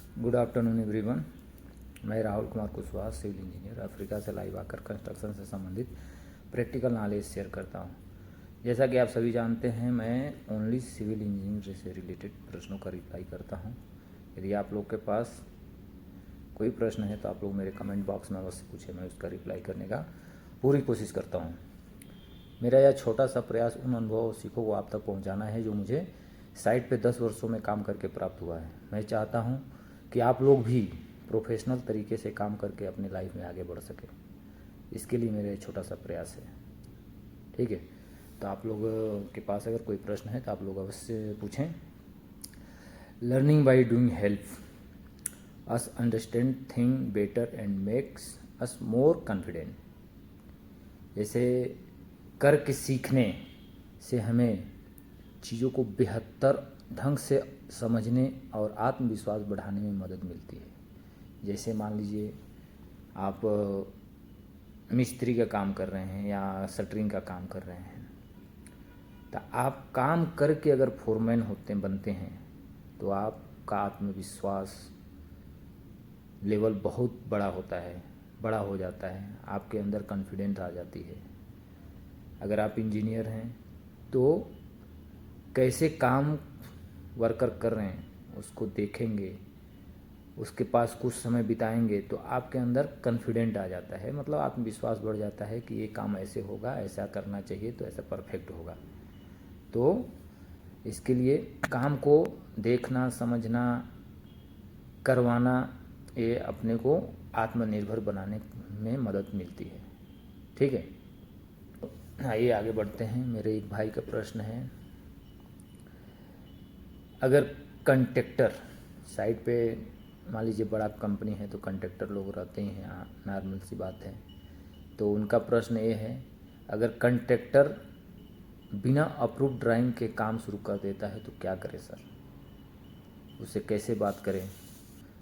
Good afternoon everyone. मैं Rahul Kumar Kushwaha, civil engineer, Africa से live आकर कंस्ट्रक्शन से संबंधित प्रैक्टिकल नॉलेज शेयर करता हूं। जैसा कि आप सभी जानते हैं, मैं ओनली सिविल इंजीनियर से रिलेटेड प्रश्नों का रिप्लाई करता हूं। यदि आप लोग के पास कोई प्रश्न है तो आप लोग मेरे कमेंट बॉक्स में अवश्य पूछें, मैं उसका रिप्लाई करने का पूरी कोशिश करता हूँ। मेरा यह छोटा सा प्रयास उन अनुभव और सीखों को आप तक पहुँचाना है जो मुझे साइट पे 10 वर्षों में काम करके प्राप्त हुआ है। मैं चाहता हूँ कि आप लोग भी प्रोफेशनल तरीके से काम करके अपनी लाइफ में आगे बढ़ सकें। इसके लिए मेरा छोटा सा प्रयास है। ठीक है, तो आप लोग के पास अगर कोई प्रश्न है तो आप लोग अवश्य पूछें। Learning by doing help us understand thing better and makes us more confident. जैसे करके सीखने से हमें चीज़ों को बेहतर ढंग से समझने और आत्मविश्वास बढ़ाने में मदद मिलती है। जैसे मान लीजिए आप मिस्त्री का काम कर रहे हैं या शटरिंग का काम कर रहे हैं, तो आप काम करके अगर फोरमैन बनते हैं तो आपका आत्मविश्वास लेवल बहुत बड़ा हो जाता है, आपके अंदर कॉन्फिडेंस आ जाती है। अगर आप इंजीनियर हैं तो कैसे काम वर्कर कर रहे हैं उसको देखेंगे, उसके पास कुछ समय बिताएंगे तो आपके अंदर कॉन्फिडेंट आ जाता है, मतलब आत्मविश्वास बढ़ जाता है कि ये काम ऐसे होगा, ऐसा करना चाहिए तो ऐसा परफेक्ट होगा। तो इसके लिए काम को देखना, समझना, करवाना, ये अपने को आत्मनिर्भर बनाने में मदद मिलती है। ठीक है, आइए आगे बढ़ते हैं। मेरे एक भाई का प्रश्न है, अगर कंट्रैक्टर साइट पे, मान लीजिए बड़ा कंपनी है तो कंट्रैक्टर लोग रहते ही हैं, नॉर्मल सी बात है। तो उनका प्रश्न ये है, अगर कंट्रैक्टर बिना अप्रूव ड्राइंग के काम शुरू कर देता है तो क्या करें सर, उससे कैसे बात करें,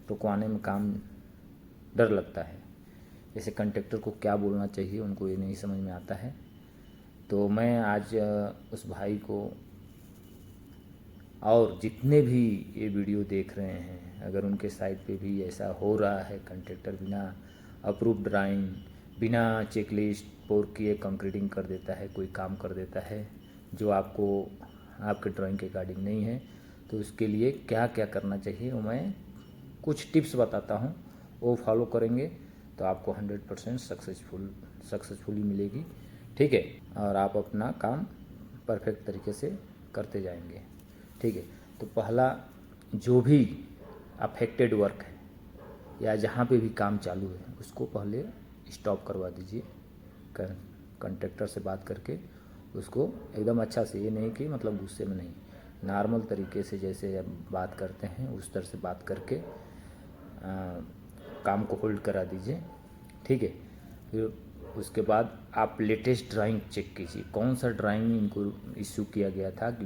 रुकवाने में काम डर लगता है। जैसे कंट्रैक्टर को क्या बोलना चाहिए, उनको ये नहीं समझ में आता है। तो मैं आज उस भाई को और जितने भी ये वीडियो देख रहे हैं, अगर उनके साइट पे भी ऐसा हो रहा है, कंट्रैक्टर बिना अप्रूव ड्राइंग, बिना चेकलिस्ट पोर किए कंक्रीटिंग कर देता है, कोई काम कर देता है जो आपके ड्राइंग के अकॉर्डिंग नहीं है, तो उसके लिए क्या क्या करना चाहिए वो मैं कुछ टिप्स बताता हूँ। वो फॉलो करेंगे तो आपको 100% सक्सेसफुली मिलेगी। ठीक है, और आप अपना काम परफेक्ट तरीके से करते जाएंगे। ठीक है, तो पहला, जो भी अफेक्टेड वर्क है या जहाँ पे भी काम चालू है उसको पहले स्टॉप करवा दीजिए। कंट्रैक्टर से बात करके उसको एकदम अच्छा से, ये नहीं कि मतलब गुस्से में नहीं, नॉर्मल तरीके से जैसे बात करते हैं उस तरह से बात करके काम को होल्ड करा दीजिए। ठीक है, फिर उसके बाद आप लेटेस्ट ड्राइंग चेक कीजिए, कौन सा ड्राइंग इनको इश्यू किया गया था कि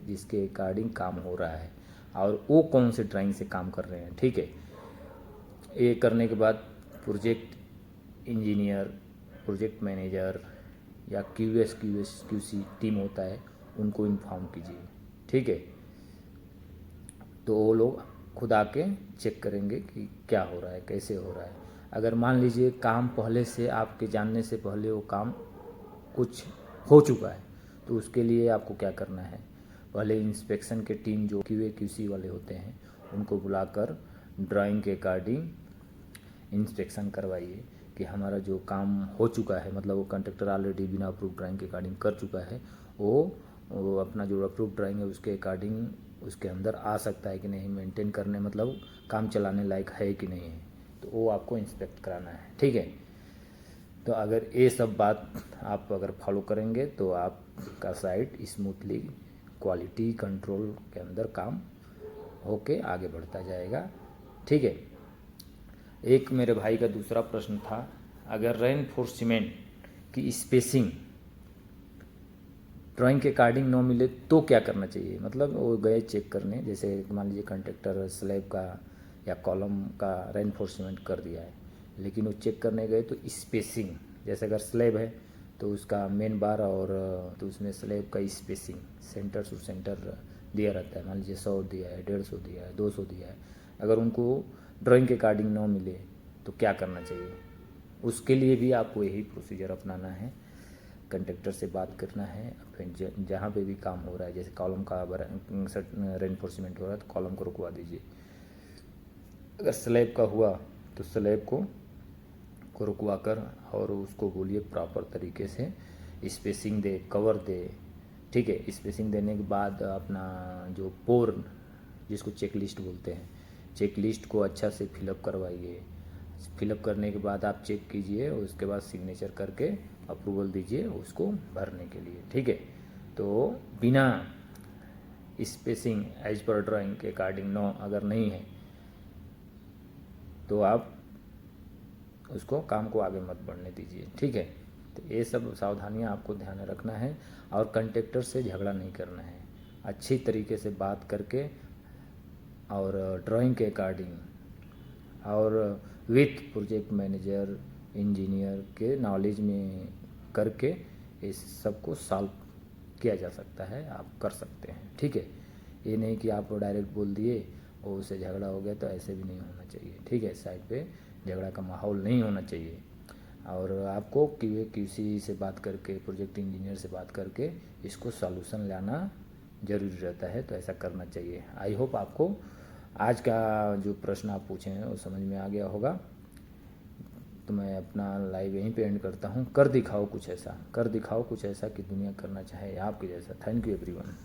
जिसके अकॉर्डिंग काम हो रहा है और वो कौन से ड्राइंग से काम कर रहे हैं। ठीक है, ये करने के बाद प्रोजेक्ट इंजीनियर, प्रोजेक्ट मैनेजर या क्यूसी टीम होता है, उनको इन्फॉर्म कीजिए। ठीक है, तो वो लोग खुद आके चेक करेंगे कि क्या हो रहा है, कैसे हो रहा है। अगर मान लीजिए काम पहले से, आपके जानने से पहले वो काम कुछ हो चुका है, तो उसके लिए आपको क्या करना है, पहले इंस्पेक्शन के टीम जो क्यूसी वाले होते हैं उनको बुलाकर ड्राइंग के अकॉर्डिंग इंस्पेक्शन करवाइए कि हमारा जो काम हो चुका है, मतलब वो कंट्रैक्टर ऑलरेडी बिना अप्रूव ड्राइंग के अकॉर्डिंग कर चुका है, वो अपना जो अप्रूव ड्राइंग है उसके अकॉर्डिंग उसके अंदर आ सकता है कि नहीं, मेंटेन करने मतलब काम चलाने लायक है कि नहीं है, तो वो आपको इंस्पेक्ट कराना है। ठीक है, तो अगर ये सब बात आप अगर फॉलो करेंगे तो आपका साइट स्मूथली क्वालिटी कंट्रोल के अंदर काम होके आगे बढ़ता जाएगा। ठीक है, एक मेरे भाई का दूसरा प्रश्न था, अगर रेनफोर्समेंट की स्पेसिंग ड्राइंग के अकॉर्डिंग न मिले तो क्या करना चाहिए। मतलब वो गए चेक करने, जैसे मान लीजिए कंट्रैक्टर स्लैब का या कॉलम का रेनफोर्समेंट कर दिया है, लेकिन वो चेक करने गए तो स्पेसिंग, जैसे अगर स्लैब है तो उसका मेन बार और तो उसमें स्लैब का स्पेसिंग सेंटर टू सेंटर दिया रहता है, मान लीजिए 100 दिया है, 150 दिया है, 200 दिया है, अगर उनको ड्राइंग के अकॉर्डिंग ना मिले तो क्या करना चाहिए, उसके लिए भी आपको यही प्रोसीजर अपनाना है। कंट्रैक्टर से बात करना है, फिर जहाँ पे भी काम हो रहा है, जैसे कॉलम का रेनफोर्समेंट हो रहा है तो कॉलम को रुकवा दीजिए। अगर स्लैब का हुआ तो स्लैब को रुकवा कर और उसको बोलिए प्रॉपर तरीके से स्पेसिंग दे, कवर दे, ठीक है। स्पेसिंग देने के बाद अपना जो पोर, जिसको चेक लिस्ट बोलते हैं, चेक लिस्ट को अच्छा से फिलअप करवाइए। फिलअप करने के बाद आप चेक कीजिए, उसके बाद सिग्नेचर करके अप्रूवल दीजिए उसको भरने के लिए, ठीक है। तो बिना स्पेसिंग एज पर ड्राइंग के अकॉर्डिंग नो अगर नहीं है तो आप उसको काम को आगे मत बढ़ने दीजिए, ठीक है। तो ये सब सावधानियां आपको ध्यान में रखना है और कॉन्ट्रैक्टर से झगड़ा नहीं करना है, अच्छी तरीके से बात करके और ड्राइंग के अकॉर्डिंग और विथ प्रोजेक्ट मैनेजर इंजीनियर के नॉलेज में करके इस सब को सॉल्व किया जा सकता है, आप कर सकते हैं, ठीक है। ये नहीं कि आप डायरेक्ट बोल दिए और उससे झगड़ा हो गया, तो ऐसे भी नहीं होना चाहिए, ठीक है। साइड पे झगड़ा का माहौल नहीं होना चाहिए और आपको QA/QC से बात करके, प्रोजेक्ट इंजीनियर से बात करके इसको सॉल्यूशन लाना ज़रूरी रहता है, तो ऐसा करना चाहिए। आई होप आपको आज का जो प्रश्न आप पूछे हैं वो समझ में आ गया होगा। तो मैं अपना लाइव यहीं पे एंड करता हूँ। कर दिखाओ कुछ ऐसा, कर दिखाओ कुछ ऐसा कि दुनिया करना चाहे आपके जैसा। Thank you everyone.